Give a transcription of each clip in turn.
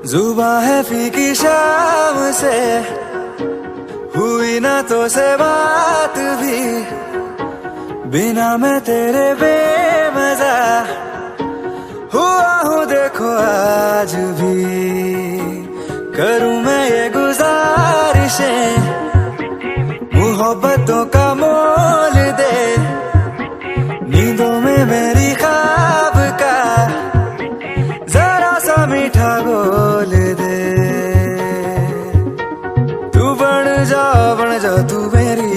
जुबां है फीकी शाम से, हुई ना तो से बात भी, बिना मैं तेरे बेमजा हुआ हूँ देखो आज भी। करूँ मैं ये गुजारिशें, मोहब्बतों का मोल दे, नींदों में मेरी ख्वाब का जरा सा मीठा बोल दे। तू बन जा तू मेरी,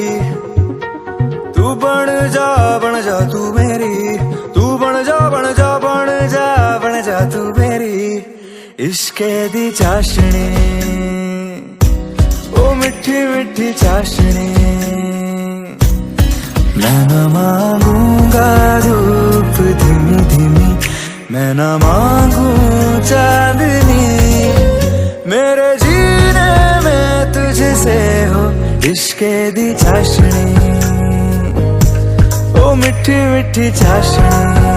तू बन जा तू मेरी, तू बन जा तू मेरी। इश्के दी चाशनी, ओ मिठी मिठी चाशनी, मैं न मांगूंगा धूप धीमी धीमी, मैं न मांगू चांदनी, मेरे जीने में तुझसे हो इश्के दी चाशनी, ओ मिठी मिठी चाशनी।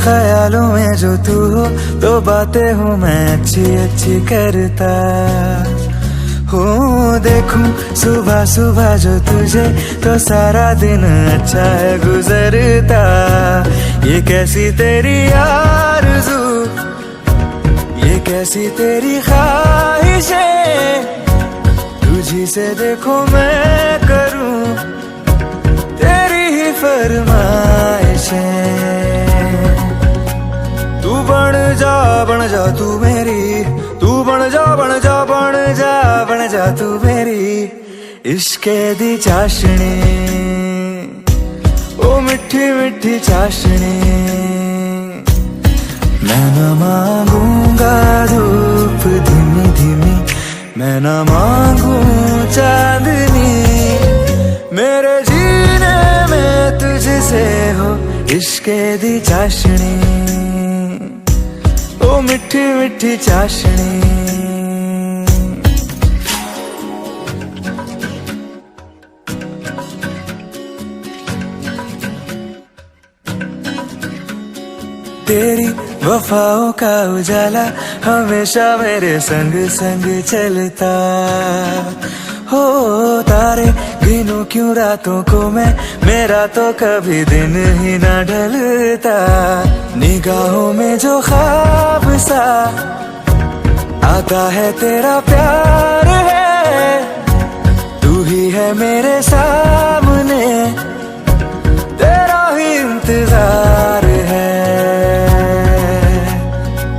ख्यालों में जो तू हो तो बातें हूँ मैं अच्छी अच्छी करता हूँ। देखूं सुबह सुबह जो तुझे तो सारा दिन अच्छा है गुजरता। ये कैसी तेरी आरज़ू, ये कैसी तेरी ख्वाहिशें, तुझी से देखो मैं करूँ तेरी ही फरमाइशें। तू बन जा तू मेरी, तू बन जा तू मेरी। इश्के दी चाशनी, ओ मिठी मिठी चाशनी, मैं न मांगूंगा धूप धीमी धीमी, मैं न मांगू चांदनी, मेरे जीने में तुझसे हो इश्के दी चाशनी, ओ मिठी मिठी चाशनी। तेरी वफाओं का उजाला हमेशा मेरे संग संग चलता हो। तारे गिनूं क्यों रातों को मैं, मेरा तो कभी दिन ही ना ढलता। निगाहों में जो ख्वाब सा आता है तेरा प्यार है, तू ही है मेरे सामने, तेरा ही इंतजार है।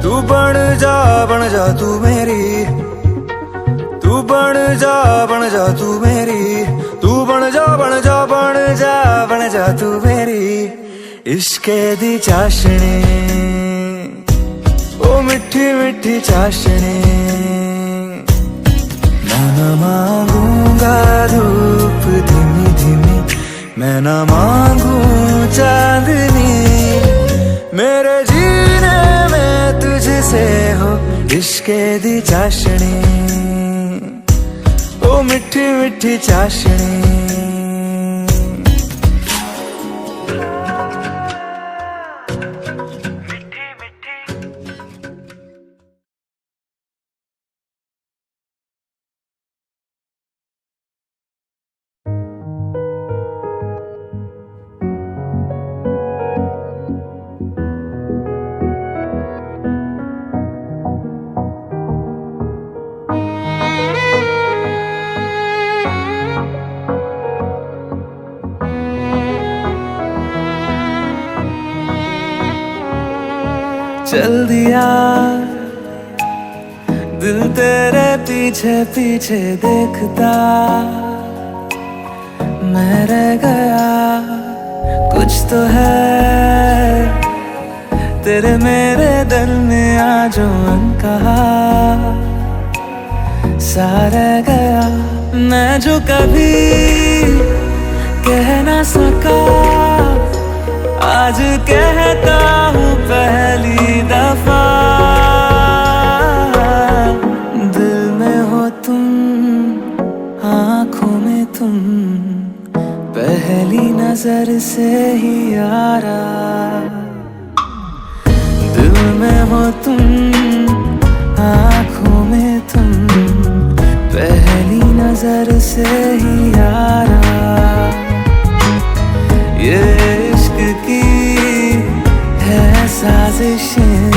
तू बन जा तू मेरी, तू बन जा तू मेरी, तू बन जा तू मेरी। इश्के दी चाशनी, ओ मिठी मिठी चाशनी, मैं न मांगूंगा धूप धीमी धीमी, मैं न मांगू चांदनी, मेरे जीने में तुझसे हो इश्के दी चाशनी, ओ मिठी मिठी चाशनी। चल दिया दिल तेरे पीछे पीछे देखता, मैं रह गया कुछ तो है तेरे मेरे दिल में आज जो अनकहा सा रह गया। मैं जो कभी कह ना सका आज कहता हूँ पहली दफा, दिल में हो तुम, आँखों में तुम, पहली नजर से ही यारा। दिल में हो तुम, आँखों में तुम, पहली नजर से ही यारा। ये इश्क की है साजिशें,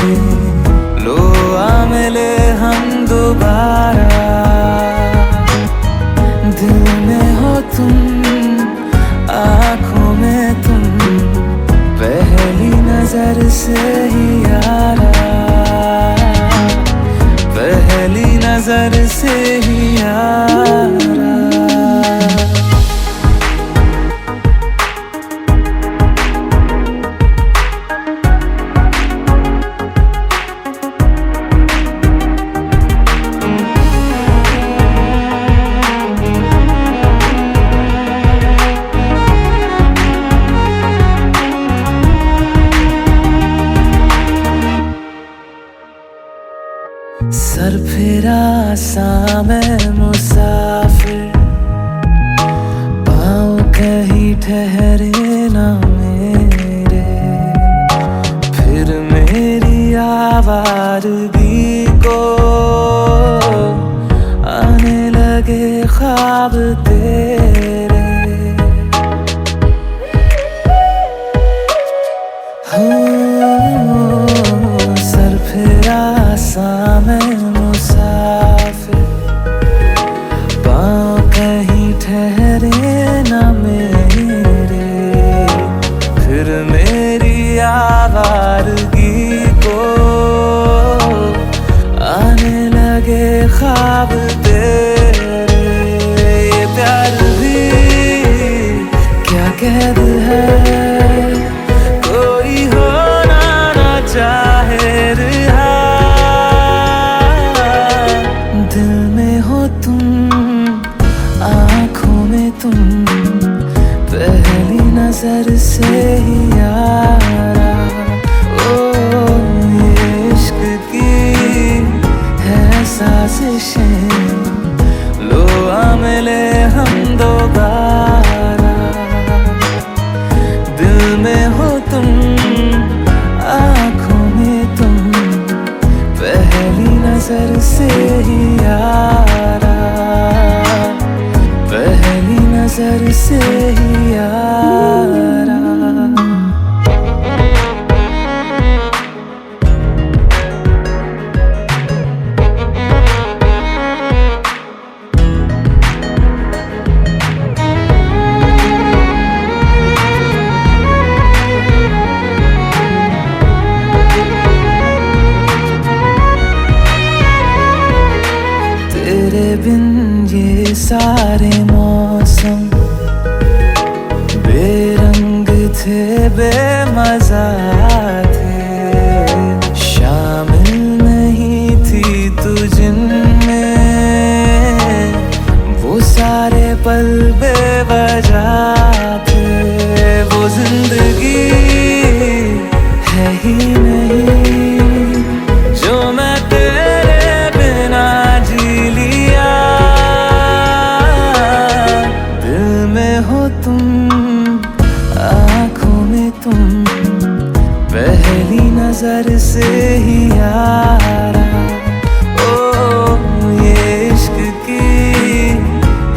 लो आ मिले हम दोबारा। दिल में हो तुम, आँखों में तुम, पहली नजर से ही यारा। पहली नजर से ही यारा। सर फिरा सा मैं मुसाफिर, पाँव कहीं ठहरे ना मेरे। फिर मेरी आवारगी को आने लगे ख्वाब तेरे। सर फिरा सा मैं मुसाफिर, पाँव कहीं ठहरे ना मेरे। फिर मेरी आवारगी को आने लगे ख्वाब तेरे। ये प्यार भी क्या कैद है, कोई होना ना चाहे रिहा। दिल में हो तुम, आँखों में तुम, पहली नजर से ही यारा। ओ ये इश्क की है साजिशें, लो आ मिले हम दोबारा। दिल में हो तुम, आँखों में तुम, पहली नजर से ही यारा। पहली नजर से ही यारा। तेरे बिन ये सारे मौसम बेरंग थे, बेमजा थे। शामिल नहीं थी तू जिनमें, वो सारे पल बेवजह थे। वो जिंदगी है ही नहीं जो मैं तेरे बिना जी लिया। दिल में हो तुम, आँखों में तुम, पहली नजर से ही यारा। ओ ये इश्क की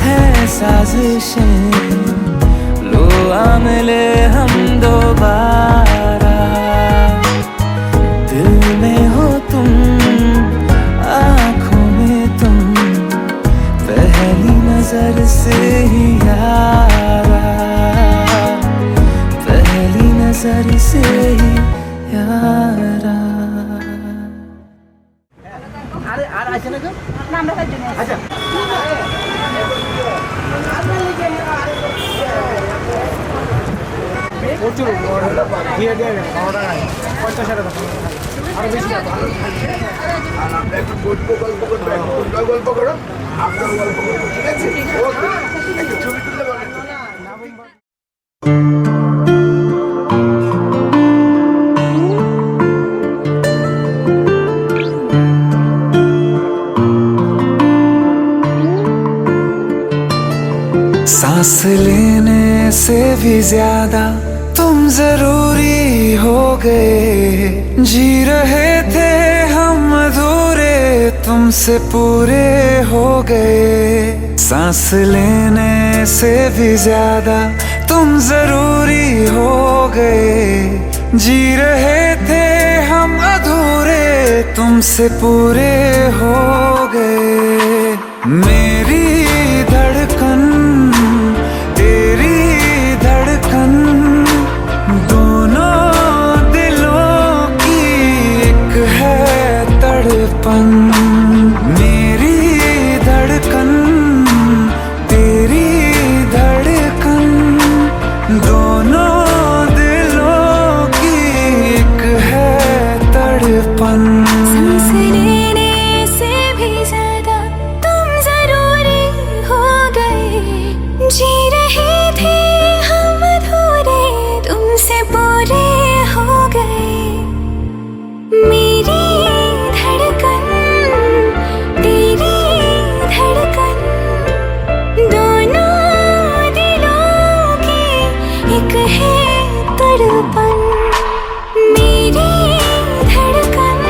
है साजिशें, लो आ मिले हम दोबारा। दिल में हो तुम, आँखों में तुम, पहली नजर से ही यारा। पहली नजर से ही यारा। আরে আর আছে না তো না আমরা তার জন্য আচ্ছা প্রচুর দিয়ে দিয়ে খাওয়াটা 50 টাকা আর বেশি টাকা আর আমরা একটু গল্প করব তোমরা গল্প করো আমরা গল্প করব ঠিক আছে ওকে একটু ছবি তুললে বলেন सांस लेने से भी ज्यादा तुम जरूरी हो गए। जी रहे थे हम अधूरे, तुमसे पूरे हो गए। सांस लेने से भी ज्यादा तुम जरूरी हो गए। जी रहे थे हम अधूरे, तुमसे पूरे हो गए। मेरी धड़कन तेरी धड़कन, दोनों दिलों की एक है तड़पन। मेरी धड़कन तेरी धड़कन, दोनों दिलों की एक है तड़पन। सांस लेने से भी ज्यादा तुम जरूरी हो गए। जी रहे थे हम अधूरे, तुमसे पूरे हो गए। मेरी धड़कन तेरी धड़कन, दोनों दिलों की एक है तड़पन। मेरी धड़कन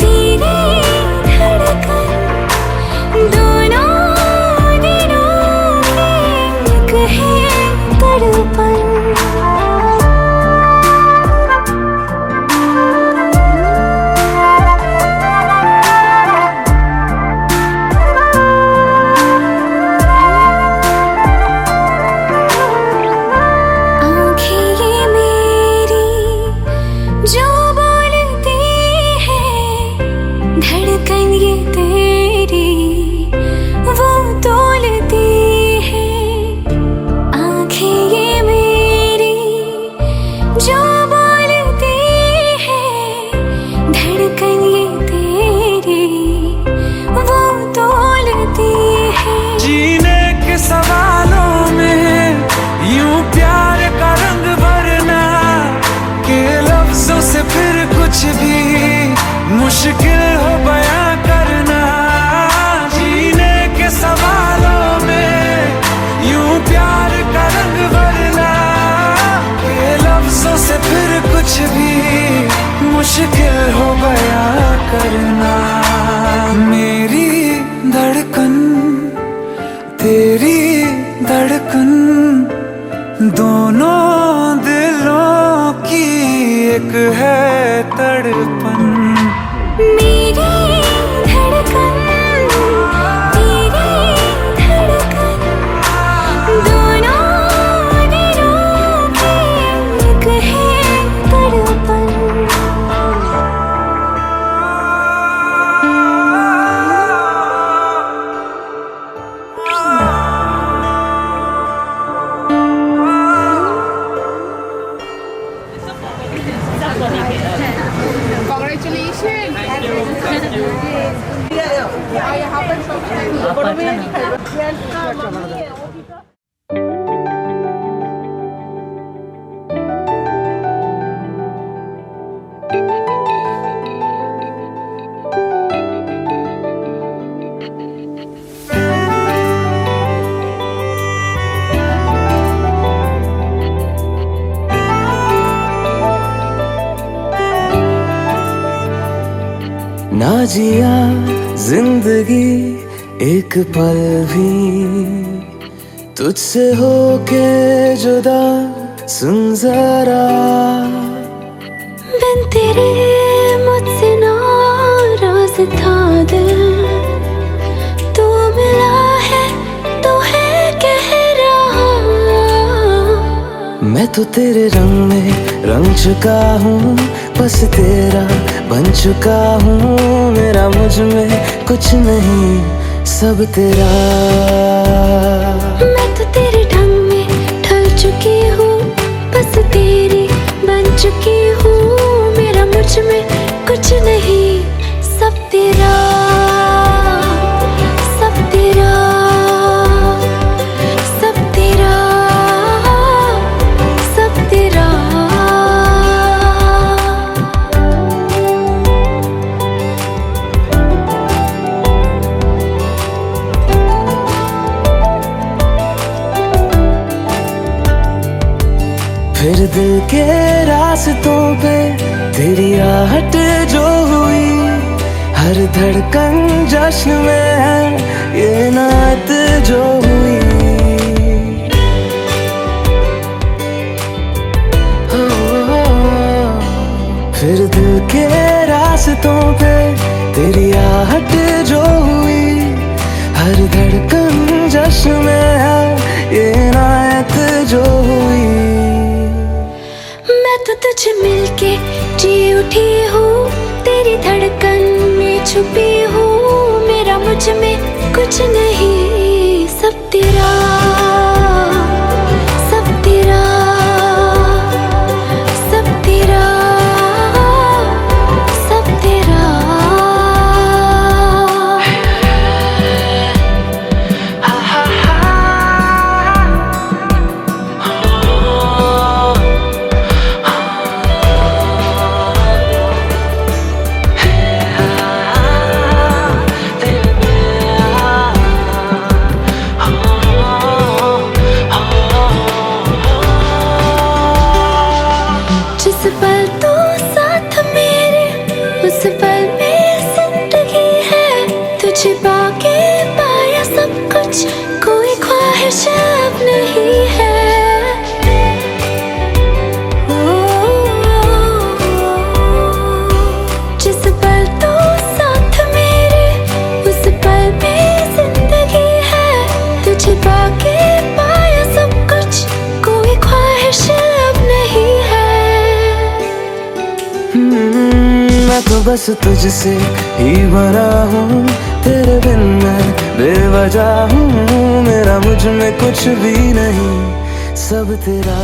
तेरी धड़कन, दोनों दिलों की एक है तड़पन। आँखें ये मेरी जो बोलती है, धड़कन ये तेरी वो तोलती है। आँखें ये मेरी जो बोलती है, धड़कन ये तेरी वो तोलती है। जीने के सवालों में यूं प्यार का रंग भरना, के लफ्जों से फिर कुछ भी मुश्किल हो बयां करना। जीने के सवालों में यूं प्यार का रंग भरना, के लफ्जों से फिर कुछ भी मुश्किल हो बयां करना। मेरी धड़कन तेरी धड़कन, दोनों दिलों की एक है तड़पन। मेरी धड़कन तेरी धड़कन, दोनों दिलों की एक है तड़पन। ना जिया जिंदगी एक पल भी तुझसे होके जुदा, सुन जरा। बिन तेरे मुझसे नाराज था दिल, तू मिला है तो है कह रहा। मैं तो तेरे रंग में रंग चुका हूँ, बस तेरा बन चुका हूँ। मेरा मुझ में कुछ नहीं, सब तेरा। मैं तो तेरे ढंग में ढल चुकी हूँ, बस तेरी बन चुकी हूँ। मेरा मुझ में कुछ नहीं, सब तेरा, सब तेरा, सब तेरा, सब तेरा। दिल के रास्तों पे तेरी आहट जो हुई, हर धड़कन जश्न में है ये नात जो हुई। फिर दिल के रास्तों पे तेरी आहट जो हुई, हर धड़कन जश्न में है ये नात जो हुई। मैं तो तुझे मिलके जी उठी हूँ, तेरी धड़कन में छुपी हूँ। मेरा मुझ में कुछ नहीं, सब तेरा, सब तेरा, सब तेरा, सब तेरा। जिस पल तो साथ मेरे, उस पल में जिंदगी है। तुझे पाके पाया सब कुछ, कोई ख्वाहिश अब नहीं है। जिस पल तो साथ मेरे, उस पल में जिंदगी है। तुझे पाके पाया सब कुछ, कोई ख्वाहिश अब नहीं है। मैं तो बस तुझसे ही बना हूँ, तेरे बिन मैं बेवजह हूँ। मेरा मुझ में कुछ भी नहीं, सब तेरा।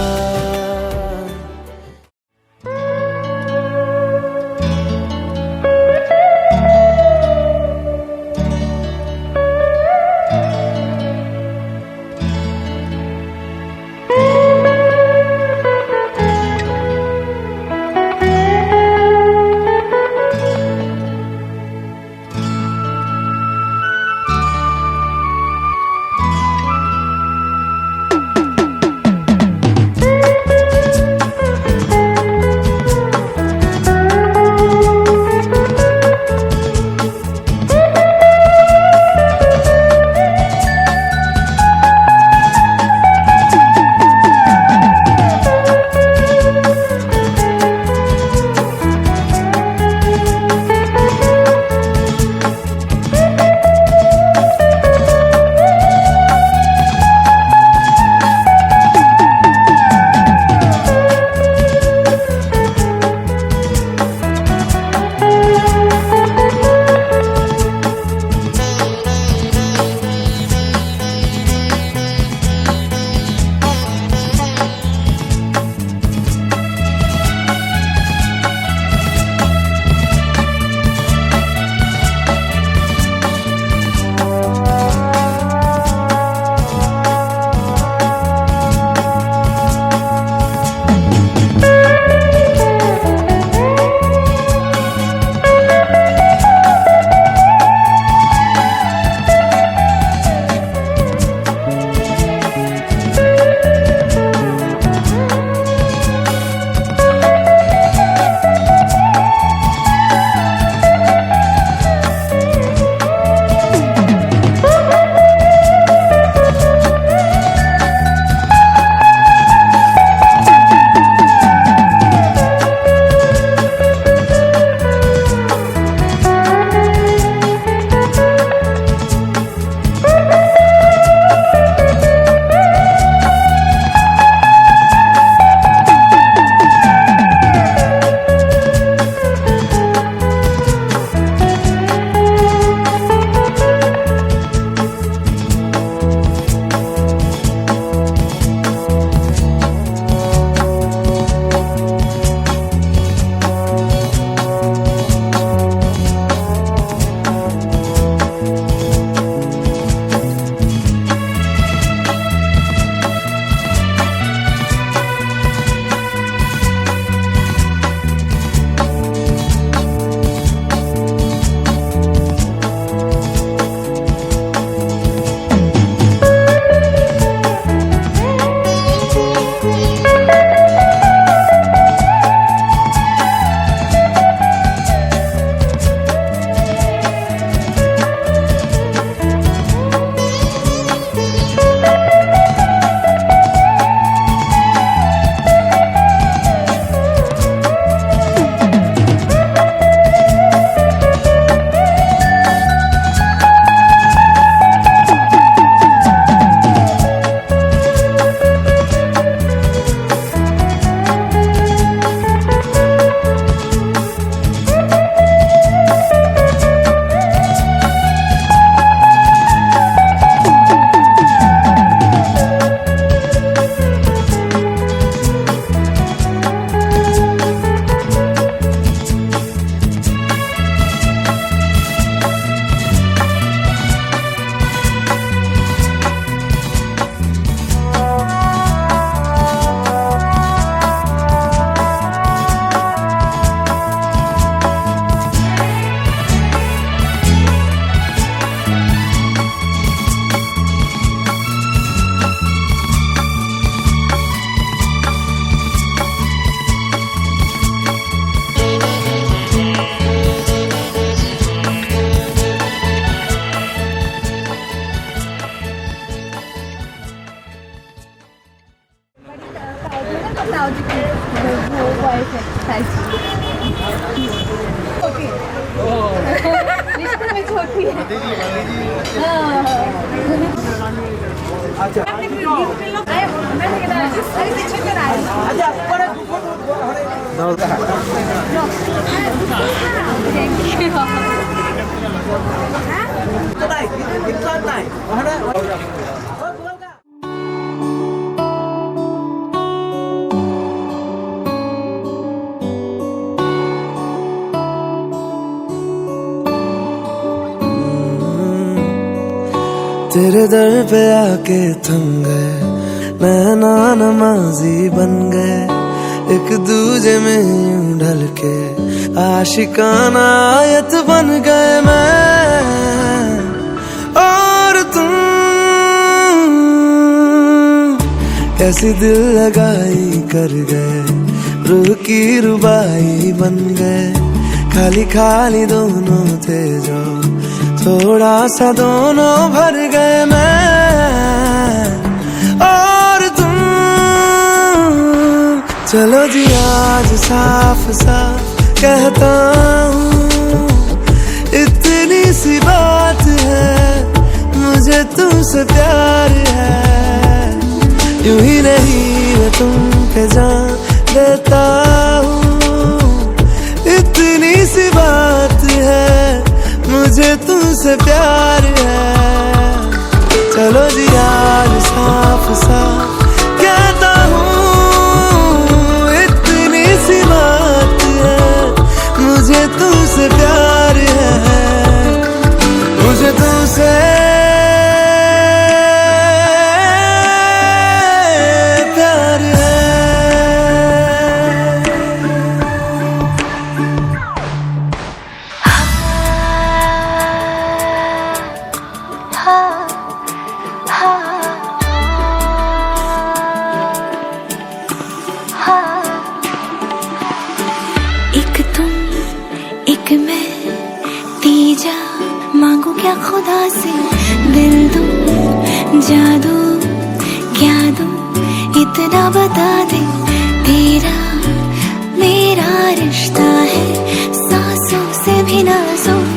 होती है। तेरे दर पे आके थम गए, नैना नमाजी बन गए, एक दूजे में यूं ढल के आशिकाना आयत बन गए मैं और तुम। कैसी दिल लगाई कर गए, रूह की रुबाई बन गए, खाली खाली दोनों थे जो थोड़ा सा दोनों भर गए मैं और तुम। चलो जी आज साफ साफ कहता हूँ, इतनी सी बात है, मुझे तुमसे प्यार है। यूं ही नहीं मैं तुम पे जान देता हूँ, इतनी सी बात है, मुझे तुमसे प्यार है। चलो जी आज साफ साफ कहता हूँ, इतनी सी बात है, मुझे तुमसे प्यार है, मुझे तुमसे प्यार है। एक तुम एक मैं, तीजा मांगू क्या खुदा से, दिल दूं जादू क्या दूं, इतना बता दे, तेरा मेरा रिश्ता है सांसों से भी नाजुक,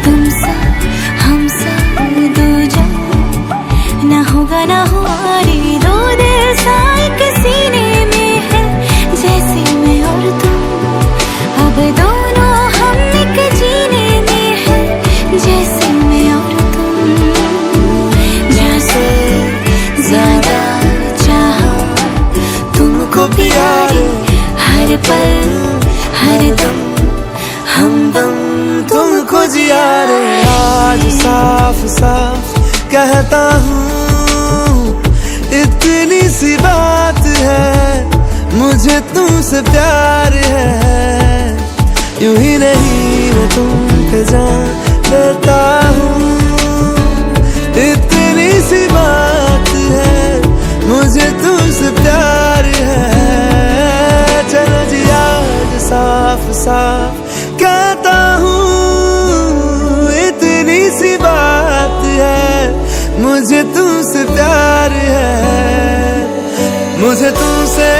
तुम सा हम सा दो जो ना होगा ना हुआ रे, दो दिल सा एक सीने में है, जैसे मैं और तुम, अब दोनों हम एक जीने में है, जैसे मैं और तुम। जैसे ज्यादा चाहा तुमको प्यारे, हर पल हर दम हमदम तुमको जिया रे। आज साफ साफ कहता हूँ, इतनी सी बात है, मुझे तुमसे प्यार है। यूं ही नहीं मैं तुम पे जान देता हूँ, इतनी सी बात है, मुझे तुमसे प्यार है। चलो जी आज साफ साफ कहता हूँ, इतनी सी बात है, मुझे तुमसे प्यार है, मुझे तुमसे